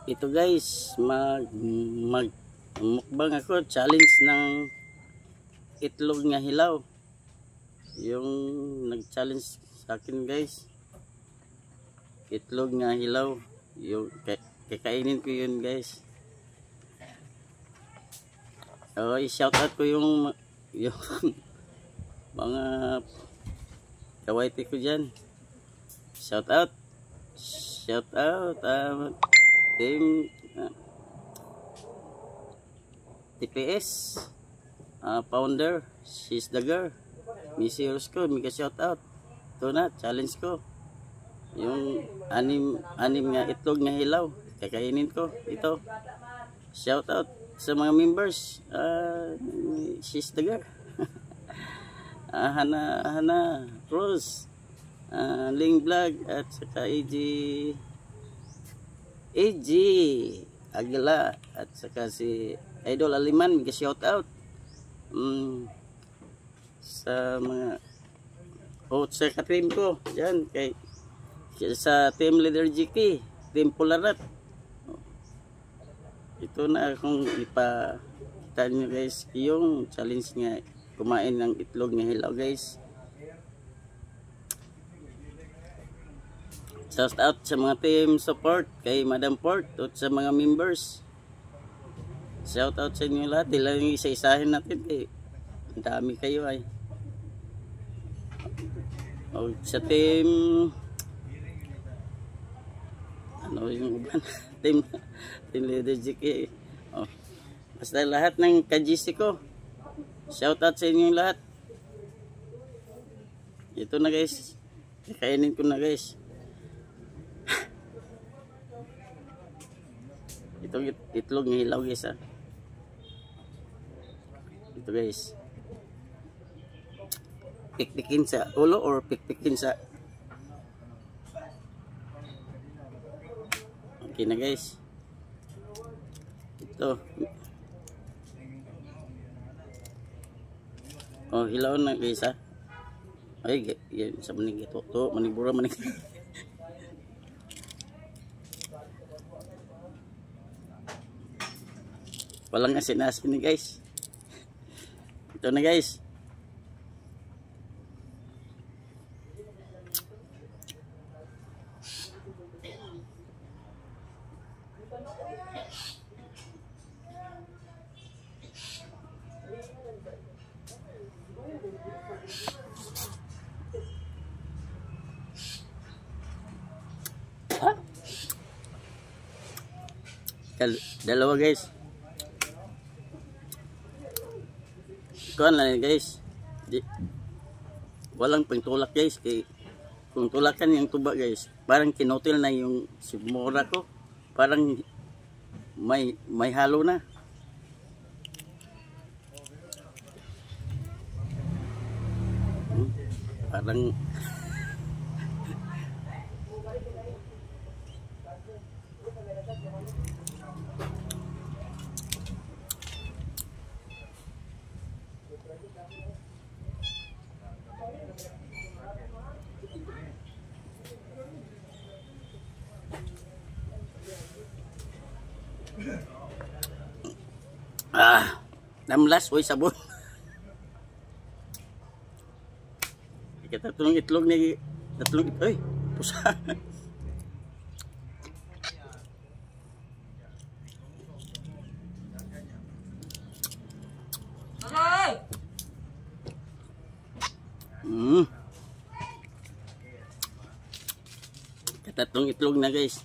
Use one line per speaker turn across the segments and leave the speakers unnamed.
Ito guys, mukbang ako, challenge ng itlog nga hilaw. Yung nag-challenge sa akin guys, itlog nga hilaw. Yung kakainin ko yun guys. I-shout out ko yung mga kawaiti ko dyan. Shout out team TPS founder, she's the girl, Missy Rosco, mega shout out. Ito na, challenge ko yung anim nga itlog nga hilaw, kakainin ko ito. Shout out sa mga members, she's the girl. Hana Cruz, Ling Vlog, at saka AG Aguila, at saka si Idol Aliman, mega shout out sa mga sa ka-team ko yan, sa team leader GK, team Polarat. Ito na akong ipakita nyo guys, yung challenge nga kumain ng itlog nga hilaw guys. Shout out sa mga team support, kay Madam Port, at sa mga members. Shout out sa inyo lahat. Di lang isa-isahin natin eh. Ang dami kayo ay. O sa team ano yung uban? team leader GK. Basta lahat ng ka-GC ko. Shout out sa inyo lahat. Ito na guys. Kainin ko na guys. Itlog ng hilaw guys ha. Ito guys, pikpikin sa ulo or pikpikin sa okay na guys. Ito hilaw na guys ha. Ay yan sa manig ito manibura manig. Walang asin-asin ni guys. Ito na guys. Dalawa guys. Kuan lang guys. Walang pangtulak guys, kay kung tulakan yung tuba guys, parang kinutil na yung simura ko. Parang may halo na. Parang namlas oy sabon. Kita tulong itlog ni tatlong oy pusa. Tatlong itlog na guys.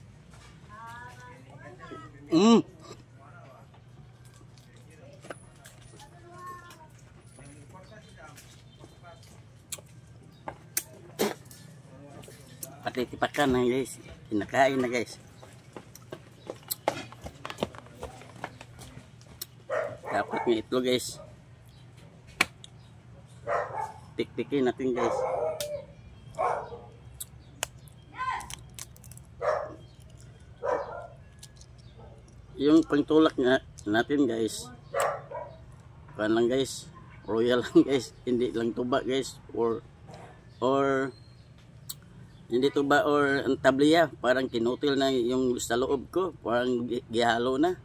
Pati tipakan na guys, kinakain na guys. Dapat may itlog guys. Tik-tikin natin guys. Yung pangtulak natin guys, kan lang guys, royal lang guys, hindi lang tuba guys, or Hindi tuba or ang tabliya, parang kinutil na yung sa loob ko, parang gihalo na.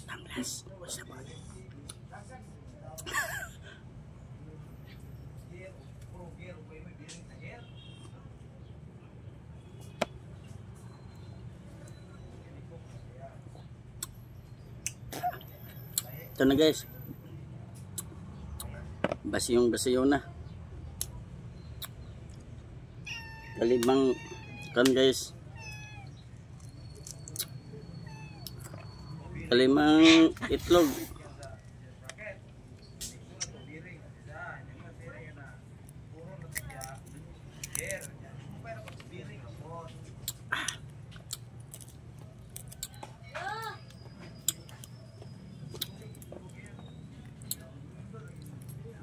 Tamlas, what's up? Ito na guys, basiyong na, kalimang kan guys, kalimang itlog.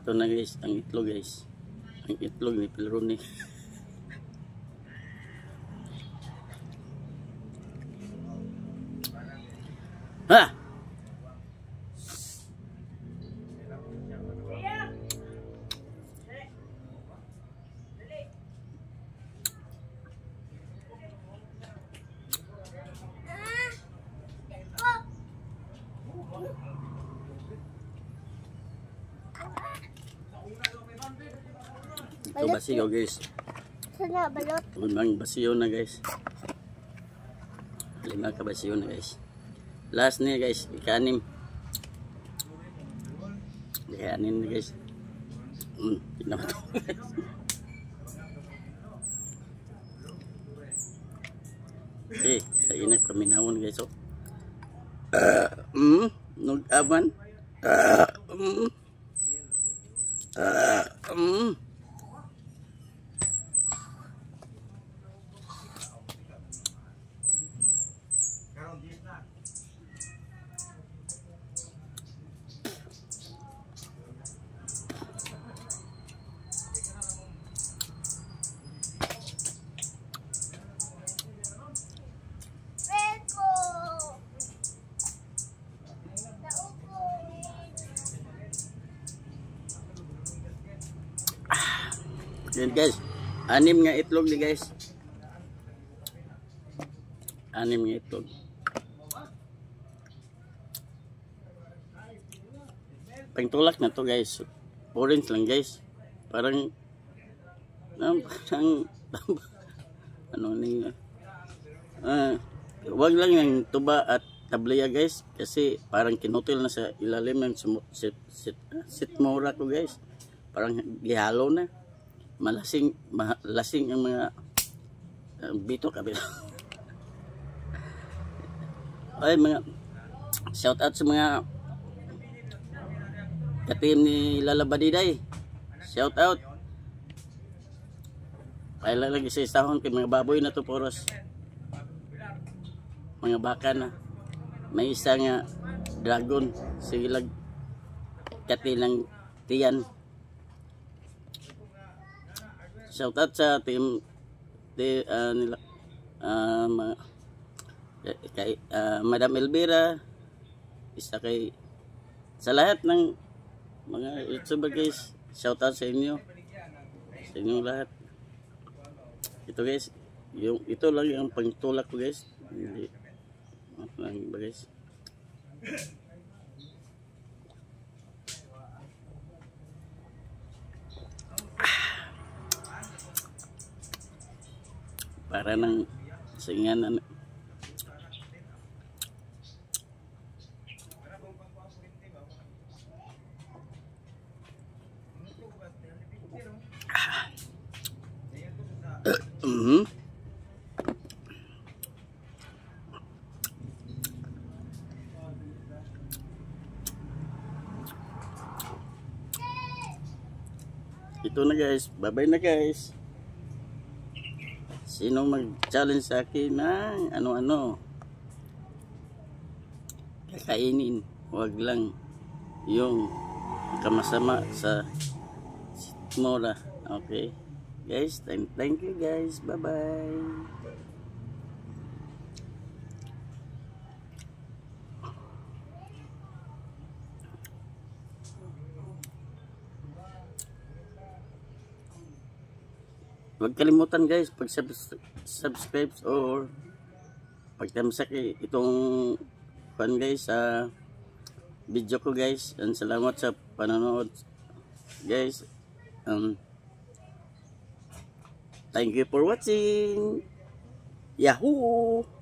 Ito na guys, ang itlog guys. Ang itlog ni Pelroni. Ha! Ito basiyo guys.
Sana balot.
Limang basiyo na guys. Lima ka basiyo na guys. Last niya guys, ikanim. Ikanim na guys. Tignan mo ito guys. Okay, sa inak paminawon guys. Oh. Nug-aban. Yan guys, 6 nga itlog ni guys. 6 nga itlog. Pangtulak na to guys. Orange lang guys. Parang ano ni wag lang yung tuba at tabliya guys, kasi parang kinutil na sa ilalim ng sitmura ko guys. Parang gihalo na. Malasing ang mga bito kabila. Ay mga shout out sa mga ka-team ni Lalabadiday. Shout out. Kailan lagi sa istahon kay mga baboy na to poros. Mga baka na. May isa nga dragon silag kati ng tiyan. Shout out sa team nila kay Madam Elvira, isa kay sa lahat ng mga YouTuber guys. Shout out sa inyo, sa inyong lahat. Ito guys, ito lang yung pangtulak ko guys. Hindi lang ba guys. Para ng singanan. Ito na guys, bye-bye na guys. Sino mag-challenge sa akin ng ano-ano kakainin, wag lang yung kamasama sa sitmura. Okay, Guys, thank you guys. Bye-bye. Huwag kalimutan guys pag subscribe or pagtamsak itong fan guys sa video ko guys. And salamat sa panonood guys. Thank you for watching. Yahoo!